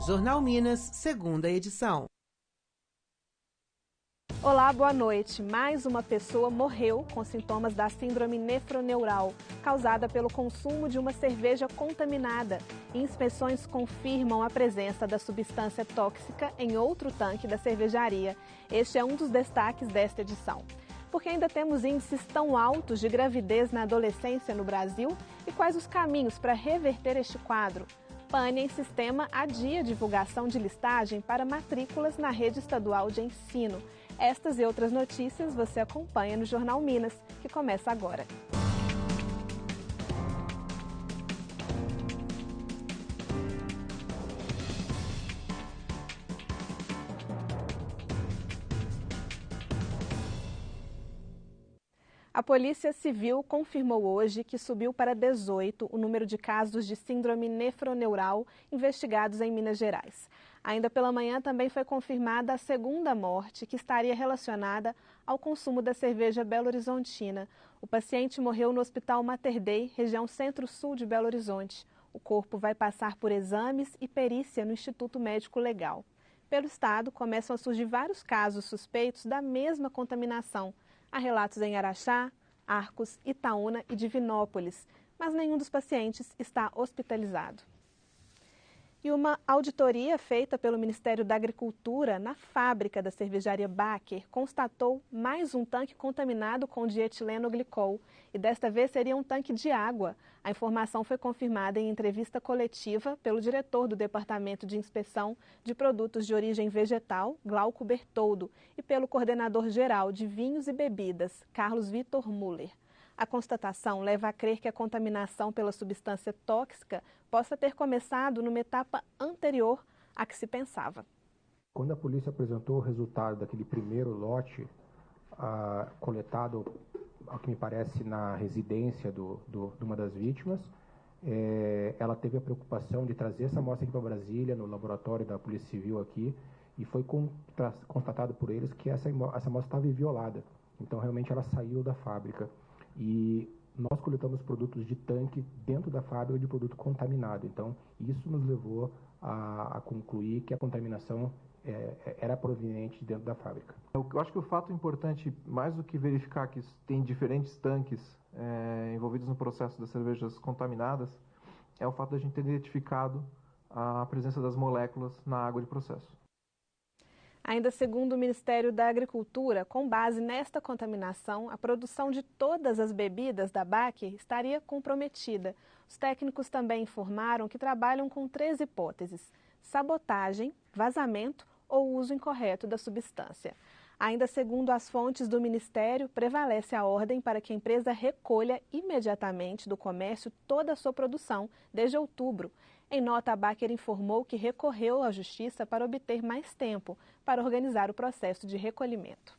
Jornal Minas, segunda edição. Olá, boa noite. Mais uma pessoa morreu com sintomas da síndrome nefroneural, causada pelo consumo de uma cerveja contaminada. Inspeções confirmam a presença da substância tóxica em outro tanque da cervejaria. Este é um dos destaques desta edição. Por que ainda temos índices tão altos de gravidez na adolescência no Brasil? E quais os caminhos para reverter este quadro? Pane em Sistema adia divulgação de listagem para matrículas na rede estadual de ensino. Estas e outras notícias você acompanha no Jornal Minas, que começa agora. A Polícia Civil confirmou hoje que subiu para 18 o número de casos de síndrome nefroneural investigados em Minas Gerais. Ainda pela manhã também foi confirmada a segunda morte, que estaria relacionada ao consumo da cerveja Belo Horizontina. O paciente morreu no Hospital Mater Dei, região centro-sul de Belo Horizonte. O corpo vai passar por exames e perícia no Instituto Médico Legal. Pelo estado, começam a surgir vários casos suspeitos da mesma contaminação. Há relatos em Araxá, Arcos, Itaúna e Divinópolis, mas nenhum dos pacientes está hospitalizado. E uma auditoria feita pelo Ministério da Agricultura na fábrica da cervejaria Baker constatou mais um tanque contaminado com dietilenoglicol, e desta vez seria um tanque de água. A informação foi confirmada em entrevista coletiva pelo diretor do Departamento de Inspeção de Produtos de Origem Vegetal, Glauco Bertoldo, e pelo coordenador geral de Vinhos e Bebidas, Carlos Vitor Müller. A constatação leva a crer que a contaminação pela substância tóxica possa ter começado numa etapa anterior à que se pensava. Quando a polícia apresentou o resultado daquele primeiro lote coletado, ao que me parece, na residência de uma das vítimas, ela teve a preocupação de trazer essa amostra aqui para Brasília, no laboratório da Polícia Civil aqui, e foi constatado por eles que essa amostra estava violada. Então, realmente, ela saiu da fábrica. E nós coletamos produtos de tanque dentro da fábrica de produto contaminado. Então, isso nos levou a concluir que a contaminação era proveniente dentro da fábrica. Eu acho que o fato importante, mais do que verificar que tem diferentes tanques envolvidos no processo das cervejas contaminadas, é o fato de a gente ter identificado a presença das moléculas na água de processo. Ainda segundo o Ministério da Agricultura, com base nesta contaminação, a produção de todas as bebidas da Baker estaria comprometida. Os técnicos também informaram que trabalham com 3 hipóteses: sabotagem, vazamento ou uso incorreto da substância. Ainda segundo as fontes do Ministério, prevalece a ordem para que a empresa recolha imediatamente do comércio toda a sua produção desde outubro. Em nota, a Baker informou que recorreu à Justiça para obter mais tempo para organizar o processo de recolhimento.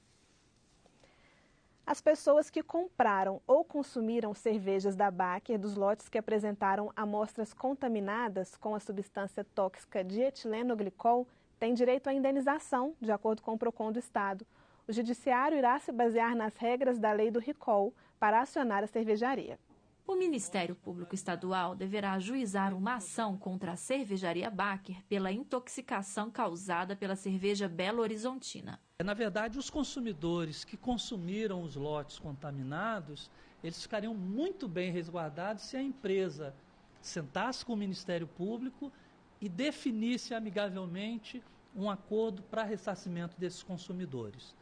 As pessoas que compraram ou consumiram cervejas da Baker dos lotes que apresentaram amostras contaminadas com a substância tóxica dietilenoglicol têm direito à indenização, de acordo com o PROCON do Estado. O Judiciário irá se basear nas regras da lei do recall para acionar a cervejaria. O Ministério Público Estadual deverá ajuizar uma ação contra a cervejaria Baker pela intoxicação causada pela cerveja Belo Horizontina. Na verdade, os consumidores que consumiram os lotes contaminados, eles ficariam muito bem resguardados se a empresa sentasse com o Ministério Público e definisse amigavelmente um acordo para ressarcimento desses consumidores.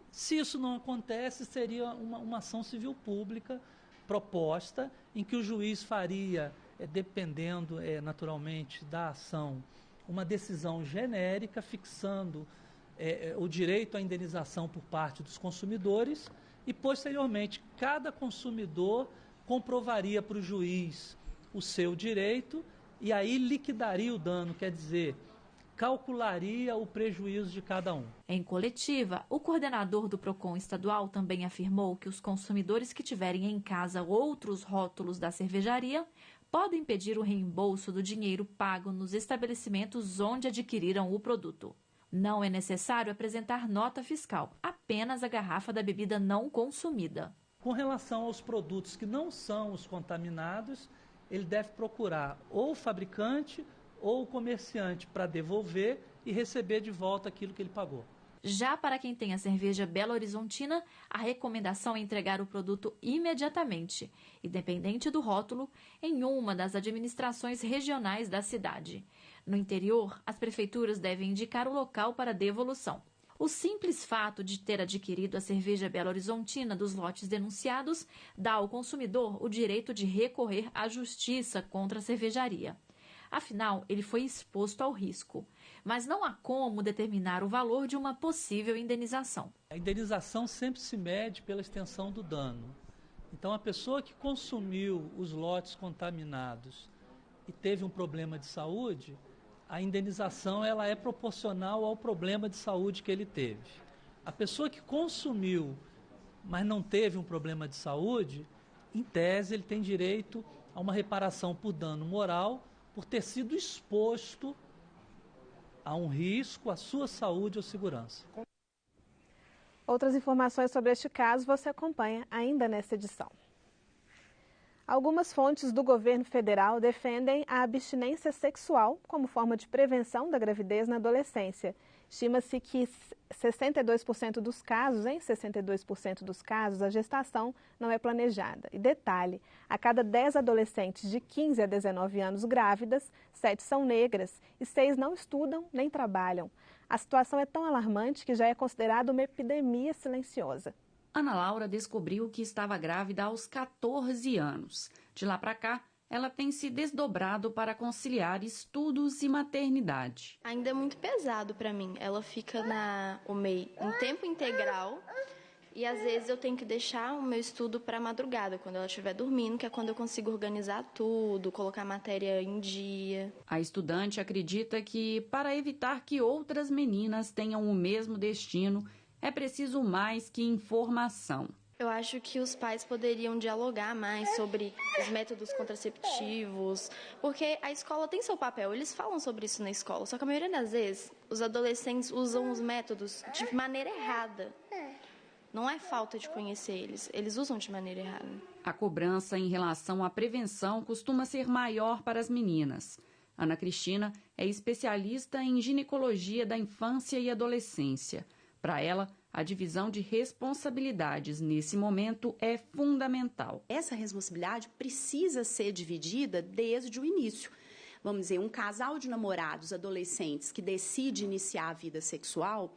Se isso não acontece, seria uma ação civil pública proposta, em que o juiz faria, dependendo naturalmente da ação, uma decisão genérica fixando o direito à indenização por parte dos consumidores e, posteriormente, cada consumidor comprovaria para o juiz o seu direito e aí liquidaria o dano, quer dizer, calcularia o prejuízo de cada um. Em coletiva, o coordenador do PROCON estadual também afirmou que os consumidores que tiverem em casa outros rótulos da cervejaria podem pedir o reembolso do dinheiro pago nos estabelecimentos onde adquiriram o produto. Não é necessário apresentar nota fiscal, apenas a garrafa da bebida não consumida. Com relação aos produtos que não são os contaminados, ele deve procurar ou o fabricante ou o comerciante para devolver e receber de volta aquilo que ele pagou. Já para quem tem a cerveja Belo Horizontina, a recomendação é entregar o produto imediatamente, independente do rótulo, em uma das administrações regionais da cidade. No interior, as prefeituras devem indicar o local para devolução. O simples fato de ter adquirido a cerveja Belo Horizontina dos lotes denunciados dá ao consumidor o direito de recorrer à justiça contra a cervejaria. Afinal, ele foi exposto ao risco. Mas não há como determinar o valor de uma possível indenização. A indenização sempre se mede pela extensão do dano. Então, a pessoa que consumiu os lotes contaminados e teve um problema de saúde, a indenização ela é proporcional ao problema de saúde que ele teve. A pessoa que consumiu, mas não teve um problema de saúde, em tese, ele tem direito a uma reparação por dano moral por ter sido exposto a um risco à sua saúde ou segurança. Outras informações sobre este caso você acompanha ainda nesta edição. Algumas fontes do governo federal defendem a abstinência sexual como forma de prevenção da gravidez na adolescência. Estima-se que em 62% dos casos, a gestação não é planejada. E detalhe, a cada 10 adolescentes de 15 a 19 anos grávidas, 7 são negras e 6 não estudam nem trabalham. A situação é tão alarmante que já é considerada uma epidemia silenciosa. Ana Laura descobriu que estava grávida aos 14 anos. De lá para cá, ela tem se desdobrado para conciliar estudos e maternidade. Ainda é muito pesado para mim. Ela fica o MEI em tempo integral e às vezes eu tenho que deixar o meu estudo para madrugada, quando ela estiver dormindo, que é quando eu consigo organizar tudo, colocar a matéria em dia. A estudante acredita que, para evitar que outras meninas tenham o mesmo destino, é preciso mais que informação. Eu acho que os pais poderiam dialogar mais sobre os métodos contraceptivos, porque a escola tem seu papel, eles falam sobre isso na escola, só que a maioria das vezes os adolescentes usam os métodos de maneira errada. Não é falta de conhecer eles usam de maneira errada. A cobrança em relação à prevenção costuma ser maior para as meninas. Ana Cristina é especialista em ginecologia da infância e adolescência. Para ela, a divisão de responsabilidades nesse momento é fundamental. Essa responsabilidade precisa ser dividida desde o início. Vamos dizer, um casal de namorados adolescentes que decide iniciar a vida sexual,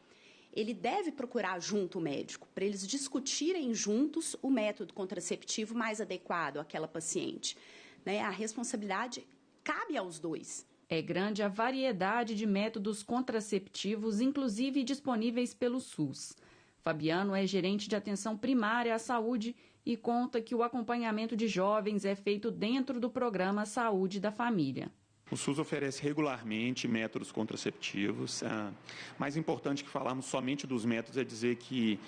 ele deve procurar junto o médico, para eles discutirem juntos o método contraceptivo mais adequado àquela paciente. A responsabilidade cabe aos dois. É grande a variedade de métodos contraceptivos, inclusive disponíveis pelo SUS. Fabiano é gerente de atenção primária à saúde e conta que o acompanhamento de jovens é feito dentro do programa Saúde da Família. O SUS oferece regularmente métodos contraceptivos. Mais importante que falarmos somente dos métodos é dizer que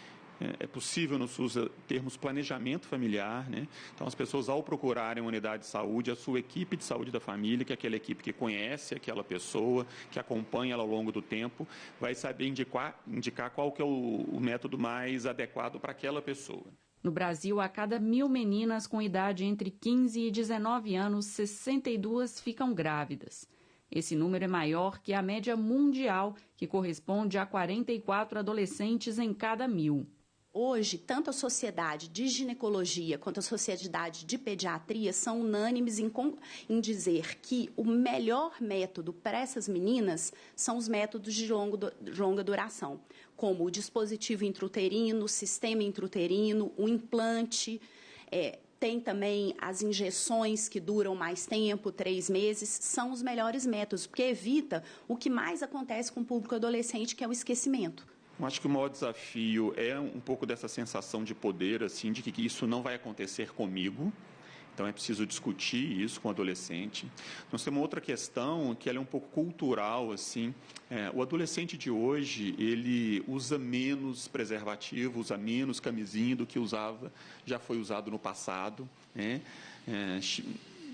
é possível no SUS termos planejamento familiar, né? Então, as pessoas, ao procurarem uma unidade de saúde, a sua equipe de saúde da família, que é aquela equipe que conhece aquela pessoa, que acompanha ela ao longo do tempo, vai saber indicar qual que é o método mais adequado para aquela pessoa. No Brasil, a cada 1.000 meninas com idade entre 15 e 19 anos, 62 ficam grávidas. Esse número é maior que a média mundial, que corresponde a 44 adolescentes em cada 1.000. Hoje, tanto a Sociedade de Ginecologia quanto a Sociedade de Pediatria são unânimes em dizer que o melhor método para essas meninas são os métodos de longa duração, como o dispositivo intrauterino, o sistema intrauterino, o implante, tem também as injeções que duram mais tempo, 3 meses, são os melhores métodos, porque evita o que mais acontece com o público adolescente, que é o esquecimento. Eu acho que o maior desafio é um pouco dessa sensação de poder, assim, de que isso não vai acontecer comigo. Então, é preciso discutir isso com o adolescente. Nós temos uma outra questão, que ela é um pouco cultural, assim. O adolescente de hoje, ele usa menos preservativo, usa menos camisinha do que já foi usado no passado, né?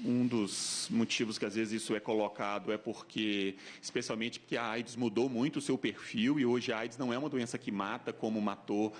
Um dos motivos que às vezes isso é colocado é porque, especialmente porque a AIDS mudou muito o seu perfil e hoje a AIDS não é uma doença que mata como matou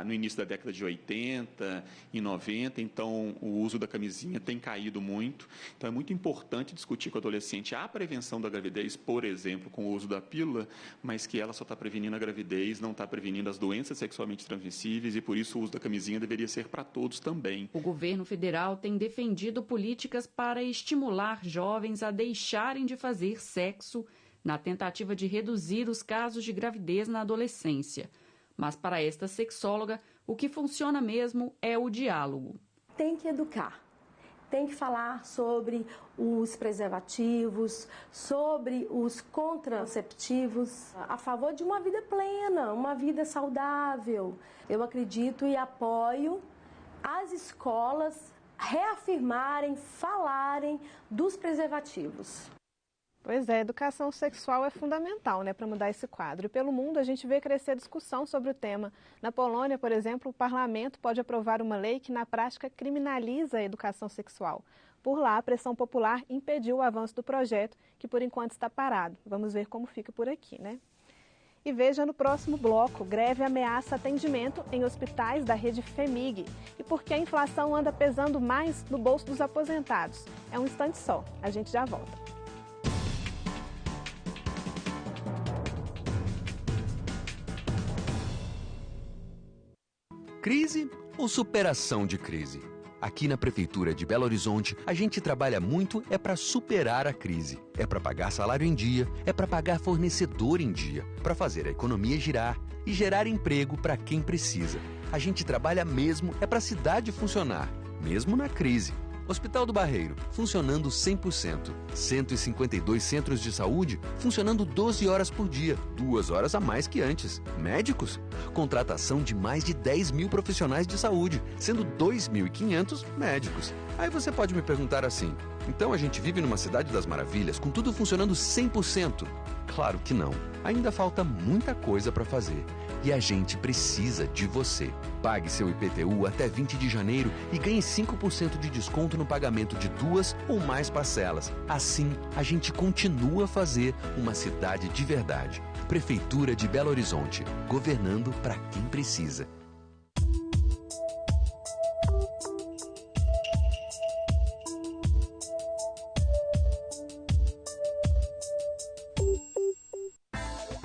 no início da década de 80 e 90, então o uso da camisinha tem caído muito. Então é muito importante discutir com o adolescente a prevenção da gravidez, por exemplo, com o uso da pílula, mas que ela só está prevenindo a gravidez, não está prevenindo as doenças sexualmente transmissíveis e por isso o uso da camisinha deveria ser para todos também. O governo federal tem defendido políticas para estimular jovens a deixarem de fazer sexo na tentativa de reduzir os casos de gravidez na adolescência. Mas para esta sexóloga, o que funciona mesmo é o diálogo. Tem que educar. Tem que falar sobre os preservativos, sobre os contraceptivos, a favor de uma vida plena, uma vida saudável. Eu acredito e apoio as escolas reafirmarem, falarem dos preservativos. Pois é, educação sexual é fundamental, né, para mudar esse quadro. E pelo mundo a gente vê crescer a discussão sobre o tema. Na Polônia, por exemplo, o parlamento pode aprovar uma lei que na prática criminaliza a educação sexual. Por lá, a pressão popular impediu o avanço do projeto, que por enquanto está parado. Vamos ver como fica por aqui, né? E veja no próximo bloco, greve ameaça atendimento em hospitais da rede FEMIG. E por que a inflação anda pesando mais no bolso dos aposentados? É um instante só, a gente já volta. Crise ou superação de crise? Aqui na Prefeitura de Belo Horizonte, a gente trabalha muito para superar a crise. É para pagar salário em dia, é para pagar fornecedor em dia, para fazer a economia girar e gerar emprego para quem precisa. A gente trabalha mesmo para a cidade funcionar, mesmo na crise. Hospital do Barreiro, funcionando 100%. 152 centros de saúde, funcionando 12 horas por dia, 2 horas a mais que antes. Médicos, contratação de mais de 10 mil profissionais de saúde, sendo 2.500 médicos. Aí você pode me perguntar assim, então a gente vive numa cidade das maravilhas, com tudo funcionando 100%? Claro que não. Ainda falta muita coisa para fazer. E a gente precisa de você. Pague seu IPTU até 20 de janeiro e ganhe 5% de desconto no pagamento de 2 ou mais parcelas. Assim, a gente continua a fazer uma cidade de verdade. Prefeitura de Belo Horizonte, governando para quem precisa.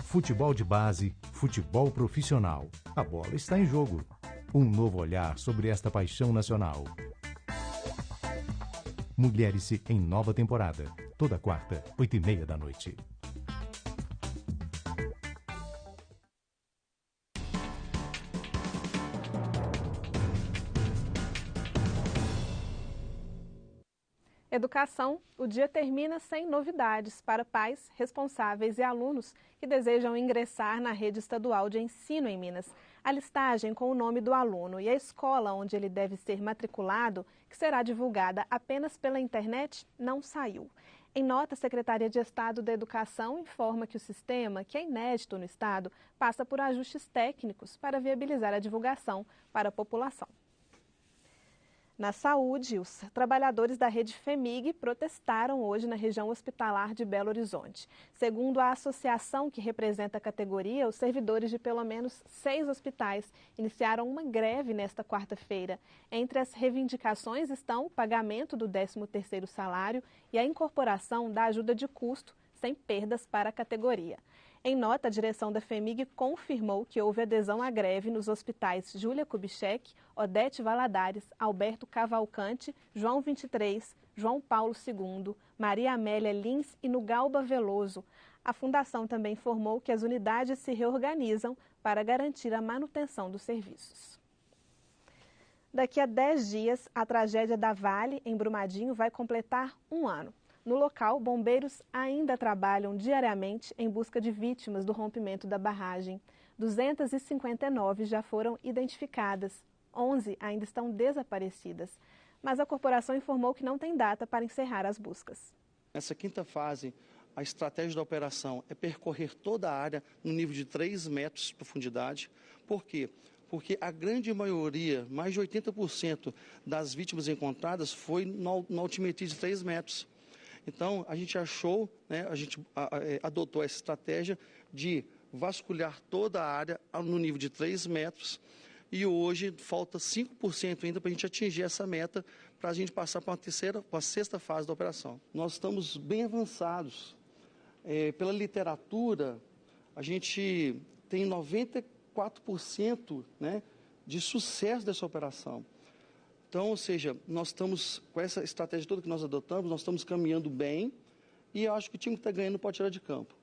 Futebol de base, futebol profissional. A bola está em jogo. Um novo olhar sobre esta paixão nacional. Mulher-se em nova temporada. Toda quarta, 20h30 da noite. Educação, o dia termina sem novidades para pais, responsáveis e alunos que desejam ingressar na rede estadual de ensino em Minas. A listagem com o nome do aluno e a escola onde ele deve ser matriculado, que será divulgada apenas pela internet, não saiu. Em nota, a Secretaria de Estado da Educação informa que o sistema, que é inédito no estado, passa por ajustes técnicos para viabilizar a divulgação para a população. Na saúde, os trabalhadores da rede FEMIG protestaram hoje na região hospitalar de Belo Horizonte. Segundo a associação que representa a categoria, os servidores de pelo menos 6 hospitais iniciaram uma greve nesta quarta-feira. Entre as reivindicações estão o pagamento do 13º salário e a incorporação da ajuda de custo, sem perdas para a categoria. Em nota, a direção da FEMIG confirmou que houve adesão à greve nos hospitais Júlia Kubitschek, Odete Valadares, Alberto Cavalcante, João 23, João Paulo II, Maria Amélia Lins e no Galba Veloso. A fundação também informou que as unidades se reorganizam para garantir a manutenção dos serviços. Daqui a 10 dias, a tragédia da Vale, em Brumadinho, vai completar 1 ano. No local, bombeiros ainda trabalham diariamente em busca de vítimas do rompimento da barragem. 259 já foram identificadas, 11 ainda estão desaparecidas. Mas a corporação informou que não tem data para encerrar as buscas. Nessa quinta fase, a estratégia da operação é percorrer toda a área no nível de 3 metros de profundidade. Por quê? porque a grande maioria, mais de 80% das vítimas encontradas foi na altimetria de 3 metros. Então, a gente achou, né, a gente adotou essa estratégia de vasculhar toda a área no nível de 3 metros e hoje falta 5% ainda para a gente atingir essa meta, para a gente passar para a sexta fase da operação. Nós estamos bem avançados. Pela literatura, a gente tem 94%, né, de sucesso dessa operação. Então, ou seja, nós estamos, com essa estratégia toda que nós adotamos, nós estamos caminhando bem e eu acho que o time que está ganhando pode tirar de campo.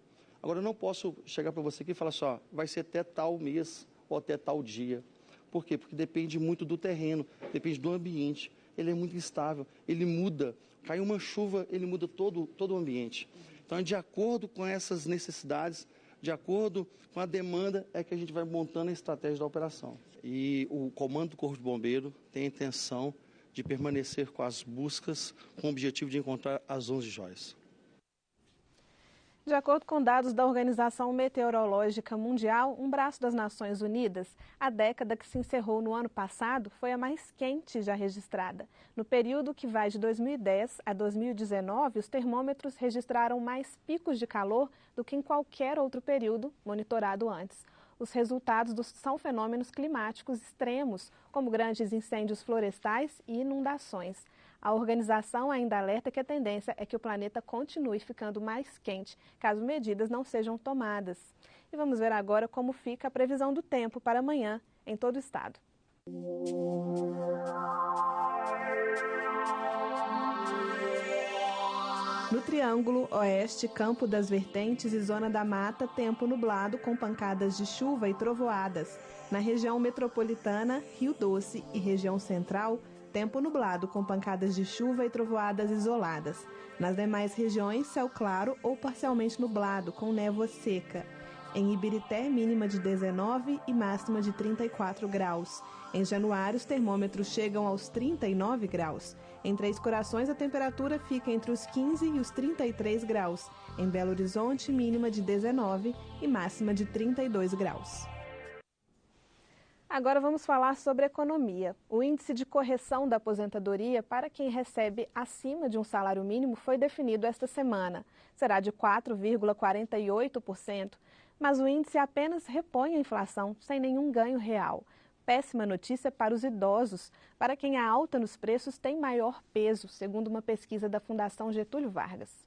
Agora, eu não posso chegar para você aqui e falar só, vai ser até tal mês ou até tal dia. Por quê? Porque depende muito do terreno, depende do ambiente. Ele é muito instável, ele muda. Cai uma chuva, ele muda todo o ambiente. Então, de acordo com essas necessidades, de acordo com a demanda, é que a gente vai montando a estratégia da operação. E o Comando do Corpo de Bombeiro tem a intenção de permanecer com as buscas com o objetivo de encontrar as 11 joias. De acordo com dados da Organização Meteorológica Mundial, um braço das Nações Unidas, a década que se encerrou no ano passado foi a mais quente já registrada. No período que vai de 2010 a 2019, os termômetros registraram mais picos de calor do que em qualquer outro período monitorado antes. Os resultados são fenômenos climáticos extremos, como grandes incêndios florestais e inundações. A organização ainda alerta que a tendência é que o planeta continue ficando mais quente, caso medidas não sejam tomadas. E vamos ver agora como fica a previsão do tempo para amanhã em todo o estado. No Triângulo Oeste, Campo das Vertentes e Zona da Mata, tempo nublado com pancadas de chuva e trovoadas. Na região metropolitana, Rio Doce e região central, tempo nublado com pancadas de chuva e trovoadas isoladas. Nas demais regiões, céu claro ou parcialmente nublado, com névoa seca. Em Ibirité, mínima de 19 e máxima de 34 graus. Em Januário, os termômetros chegam aos 39 graus. Em Três Corações, a temperatura fica entre os 15 e os 33 graus. Em Belo Horizonte, mínima de 19 e máxima de 32 graus. Agora vamos falar sobre economia. O índice de correção da aposentadoria para quem recebe acima de um salário mínimo foi definido esta semana. Será de 4,48%, mas o índice apenas repõe a inflação sem nenhum ganho real. Péssima notícia para os idosos, para quem a alta nos preços tem maior peso, segundo uma pesquisa da Fundação Getúlio Vargas.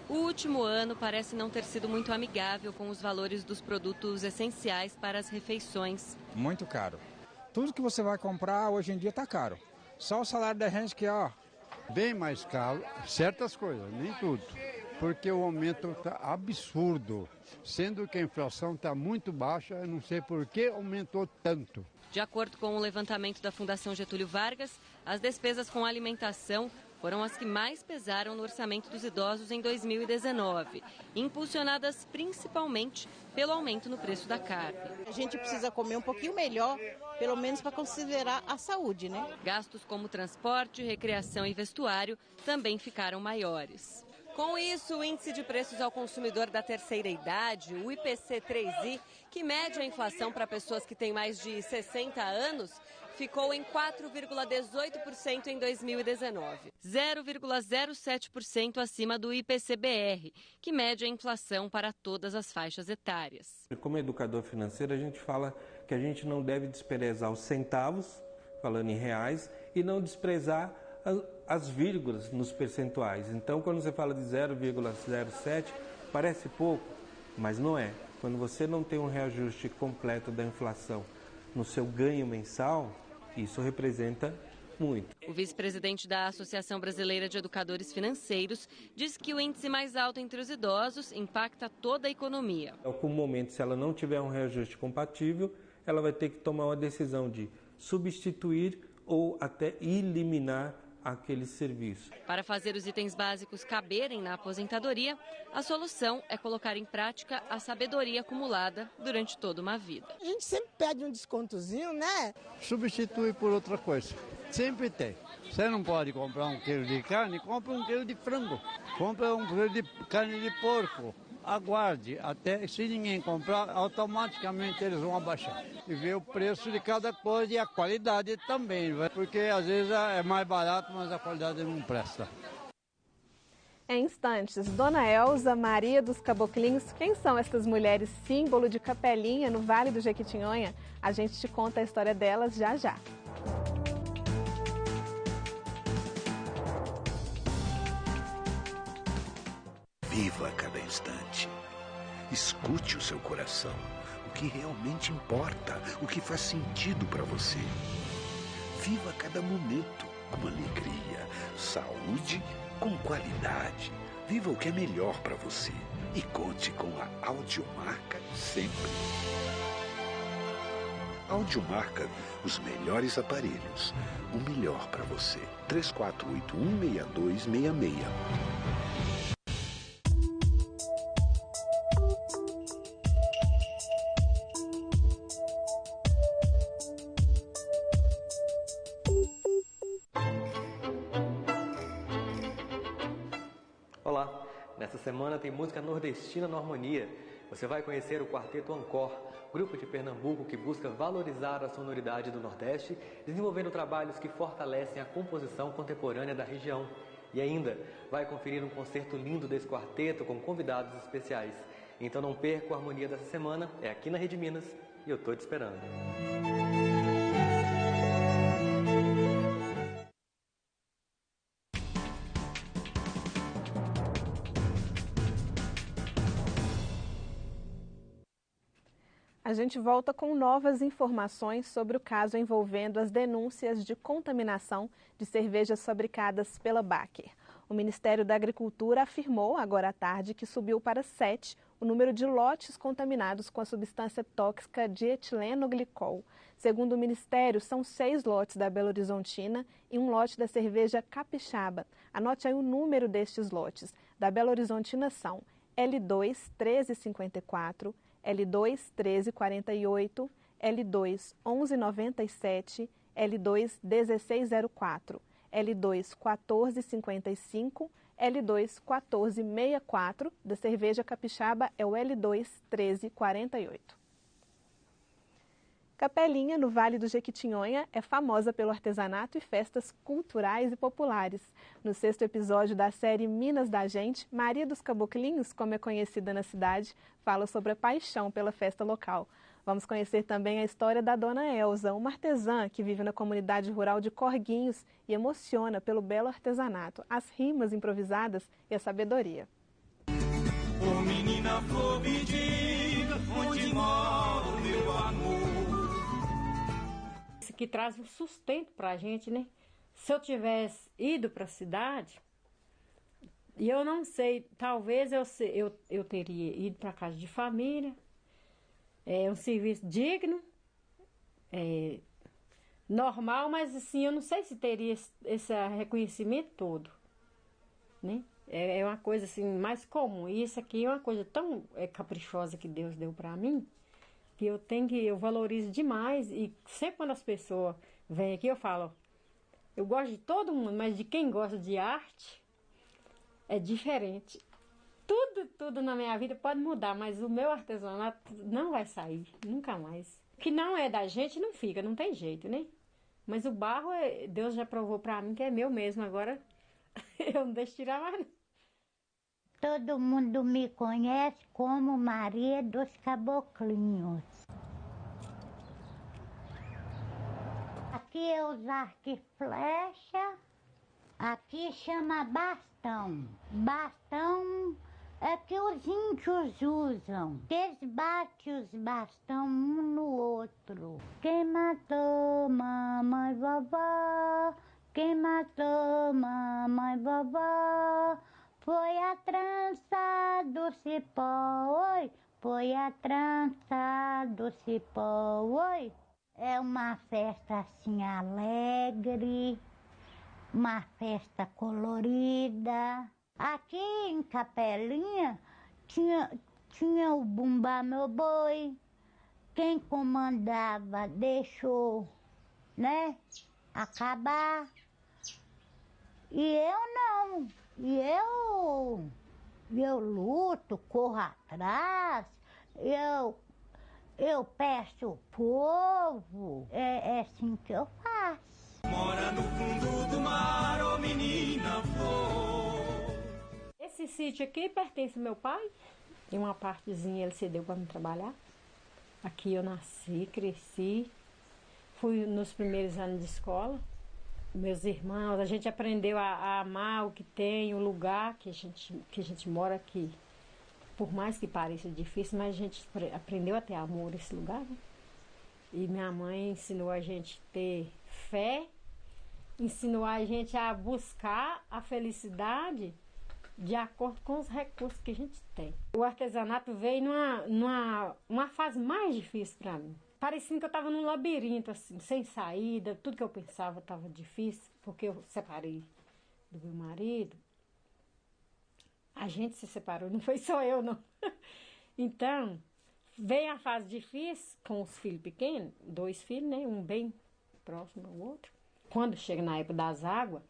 O último ano parece não ter sido muito amigável com os valores dos produtos essenciais para as refeições. Muito caro. Tudo que você vai comprar hoje em dia está caro. Só o salário da gente que é bem mais caro, certas coisas, nem tudo. Porque o aumento está absurdo, sendo que a inflação está muito baixa, eu não sei por que aumentou tanto. De acordo com o levantamento da Fundação Getúlio Vargas, as despesas com alimentação foram as que mais pesaram no orçamento dos idosos em 2019, impulsionadas principalmente pelo aumento no preço da carne. A gente precisa comer um pouquinho melhor, pelo menos para considerar a saúde, né? Gastos como transporte, recreação e vestuário também ficaram maiores. Com isso, o índice de preços ao consumidor da terceira idade, o IPC-3I, que mede a inflação para pessoas que têm mais de 60 anos, ficou em 4,18% em 2019, 0,07% acima do IPC-BR, que mede a inflação para todas as faixas etárias. Como educador financeiro, a gente fala que a gente não deve desprezar os centavos, falando em reais, e não desprezar as vírgulas nos percentuais. Então, quando você fala de 0,07, parece pouco, mas não é. Quando você não tem um reajuste completo da inflação no seu ganho mensal, isso representa muito. O vice-presidente da Associação Brasileira de Educadores Financeiros diz que o índice mais alto entre os idosos impacta toda a economia. Em algum momento, se ela não tiver um reajuste compatível, ela vai ter que tomar uma decisão de substituir ou até eliminar aquele serviço. Para fazer os itens básicos caberem na aposentadoria, a solução é colocar em prática a sabedoria acumulada durante toda uma vida. A gente sempre pede um descontozinho, né? Substitui por outra coisa. Sempre tem. Você não pode comprar 1 quilo de carne, compra 1 quilo de frango. Compra 1 quilo de carne de porco. aguarde, até se ninguém comprar, automaticamente eles vão abaixar. E ver o preço de cada coisa e a qualidade também, porque às vezes é mais barato, mas a qualidade não presta. Em instantes, Dona Elza, Maria dos Caboclinhos, quem são essas mulheres símbolo de Capelinha no Vale do Jequitinhonha? A gente te conta a história delas já já. Viva cada instante. Escute o seu coração. O que realmente importa, o que faz sentido para você. Viva cada momento com alegria, saúde com qualidade. Viva o que é melhor para você. E conte com a Audiomarca sempre. Audiomarca, os melhores aparelhos. O melhor para você. 3481-6266. Olá, nessa semana tem música nordestina no Harmonia. Você vai conhecer o Quarteto Ancor, grupo de Pernambuco que busca valorizar a sonoridade do Nordeste, desenvolvendo trabalhos que fortalecem a composição contemporânea da região. E ainda vai conferir um concerto lindo desse quarteto com convidados especiais. Então não perca a Harmonia dessa semana, é aqui na Rede Minas e eu tô te esperando. A gente volta com novas informações sobre o caso envolvendo as denúncias de contaminação de cervejas fabricadas pela Baker. O Ministério da Agricultura afirmou agora à tarde que subiu para 7 o número de lotes contaminados com a substância tóxica dietileno-glicol. Segundo o Ministério, são 6 lotes da Belo Horizontina e um lote da cerveja Capixaba. Anote aí o número destes lotes. Da Belo Horizontina são L2 1354, L2 1348, L2 1197, L2 1604, L2 1455, L2 1464, da cerveja Capixaba é o L2 1348. Capelinha, no Vale do Jequitinhonha, é famosa pelo artesanato e festas culturais e populares. No 6º episódio da série Minas da Gente, Maria dos Caboclinhos, como é conhecida na cidade, fala sobre a paixão pela festa local. Vamos conhecer também a história da Dona Elza, uma artesã que vive na comunidade rural de Corguinhos e emociona pelo belo artesanato, as rimas improvisadas e a sabedoria. Ô menina, flor, me diga onde mora o meu amor. Que traz um sustento para a gente, né? Se eu tivesse ido para a cidade, e eu não sei, talvez eu teria ido para casa de família, um serviço digno, normal, mas assim, eu não sei se teria esse reconhecimento todo, né? É uma coisa assim, mais comum, e isso aqui é uma coisa tão caprichosa que Deus deu para mim, que eu valorizo demais, e sempre quando as pessoas vêm aqui eu falo, eu gosto de todo mundo, mas de quem gosta de arte é diferente. Tudo na minha vida pode mudar, mas o meu artesanato não vai sair, nunca mais. O que não é da gente não fica, não tem jeito, né? Mas o barro, Deus já provou pra mim que é meu mesmo, agora eu não deixo tirar mais. Todo mundo me conhece como Maria dos Caboclinhos. Aqui é os arco e flecha, aqui chama bastão. Bastão é que os índios usam. Eles batem os bastão um no outro. Quem matou mamãe e vovó? Quem matou mamãe e vovó? Foi a trança do cipó, oi, foi a trança do cipó, oi. É uma festa assim alegre, uma festa colorida. Aqui em Capelinha tinha o Bumba Meu Boi. Quem comandava deixou, né, acabar. E eu não. E eu Eu luto, corro atrás, eu peço o povo, é assim que eu faço. Mora no fundo do mar, ô menina flor. Esse sítio aqui pertence ao meu pai. Tem uma partezinha ele cedeu para me trabalhar. Aqui eu nasci, cresci, fui nos primeiros anos de escola. Meus irmãos, a gente aprendeu a amar o que tem, o lugar que a gente mora aqui. Por mais que pareça difícil, mas a gente aprendeu a ter amor nesse lugar, né? E minha mãe ensinou a gente a ter fé, ensinou a gente a buscar a felicidade de acordo com os recursos que a gente tem. O artesanato veio numa fase mais difícil para mim. Parecia que eu estava num labirinto, assim, sem saída, tudo que eu pensava estava difícil, porque eu separei do meu marido. A gente se separou, não foi só eu, não. Então, veio a fase difícil com os filhos pequenos, 2 filhos, né? Um bem próximo ao outro. Quando chega na época das águas,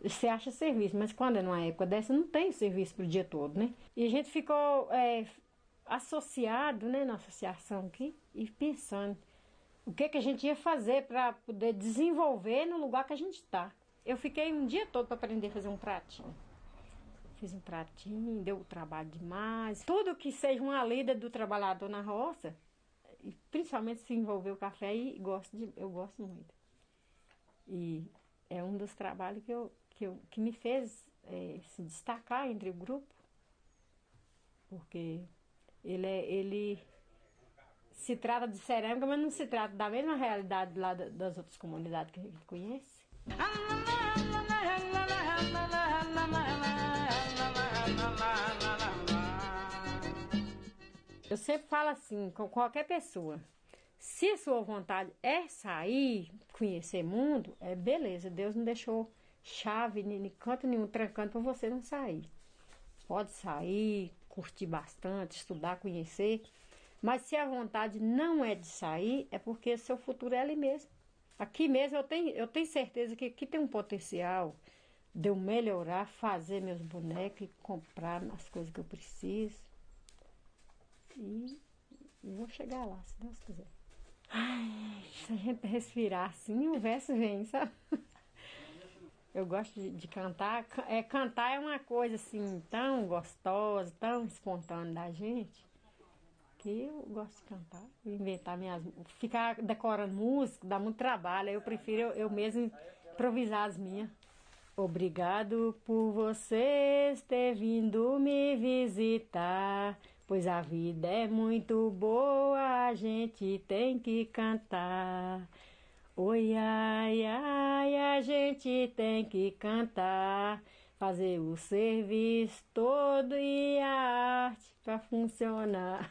você acha serviço, mas quando é numa época dessa, não tem serviço pro dia todo, né? E a gente ficou associado, né, na associação aqui, e pensando o que a gente ia fazer para poder desenvolver no lugar que a gente está. Eu fiquei um dia todo para aprender a fazer um pratinho. Fiz um pratinho, deu trabalho demais. Tudo que seja uma lida do trabalhador na roça, e principalmente se envolver o café, eu gosto muito. E é um dos trabalhos que me fez se destacar entre o grupo, porque ele se trata de cerâmica, mas não se trata da mesma realidade lá das outras comunidades que a gente conhece. Eu sempre falo assim, com qualquer pessoa, se a sua vontade é sair, conhecer mundo, beleza, Deus não deixou chave, nem canto nenhum, trancando para você não sair. Pode sair, curtir bastante, estudar, conhecer, mas se a vontade não é de sair, é porque seu futuro é ali mesmo. Aqui mesmo eu tenho certeza que aqui tem um potencial de eu melhorar, fazer meus bonecos e comprar as coisas que eu preciso. E vou chegar lá, se Deus quiser. Ai, se a gente respirar assim, o verso vem, sabe? Eu gosto de cantar. Cantar é uma coisa assim tão gostosa, tão espontânea da gente, que eu gosto de cantar, inventar ficar decorando música, dá muito trabalho. Eu prefiro eu mesmo improvisar as minhas. Obrigado por vocês ter vindo me visitar, pois a vida é muito boa, a gente tem que cantar. Oi, ai, ai, a gente tem que cantar, fazer o serviço todo e a arte para funcionar.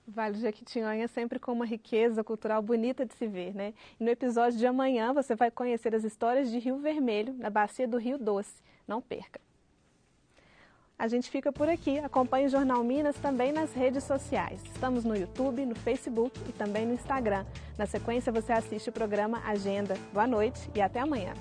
O Vale do Jequitinhonha é sempre com uma riqueza cultural bonita de se ver, né? E no episódio de amanhã você vai conhecer as histórias de Rio Vermelho, na bacia do Rio Doce. Não perca! A gente fica por aqui. Acompanhe o Jornal Minas também nas redes sociais. Estamos no YouTube, no Facebook e também no Instagram. Na sequência, você assiste o programa Agenda. Boa noite e até amanhã.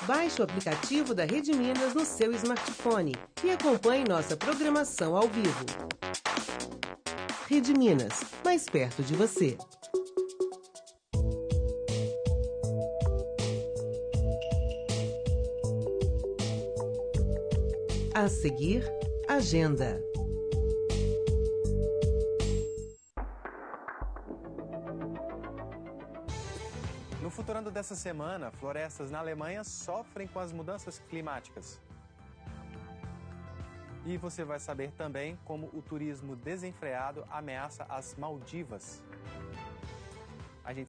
Baixe o aplicativo da Rede Minas no seu smartphone e acompanhe nossa programação ao vivo. Rede Minas, mais perto de você. A seguir, Agenda. No Futurando dessa semana, florestas na Alemanha sofrem com as mudanças climáticas. E você vai saber também como o turismo desenfreado ameaça as Maldivas.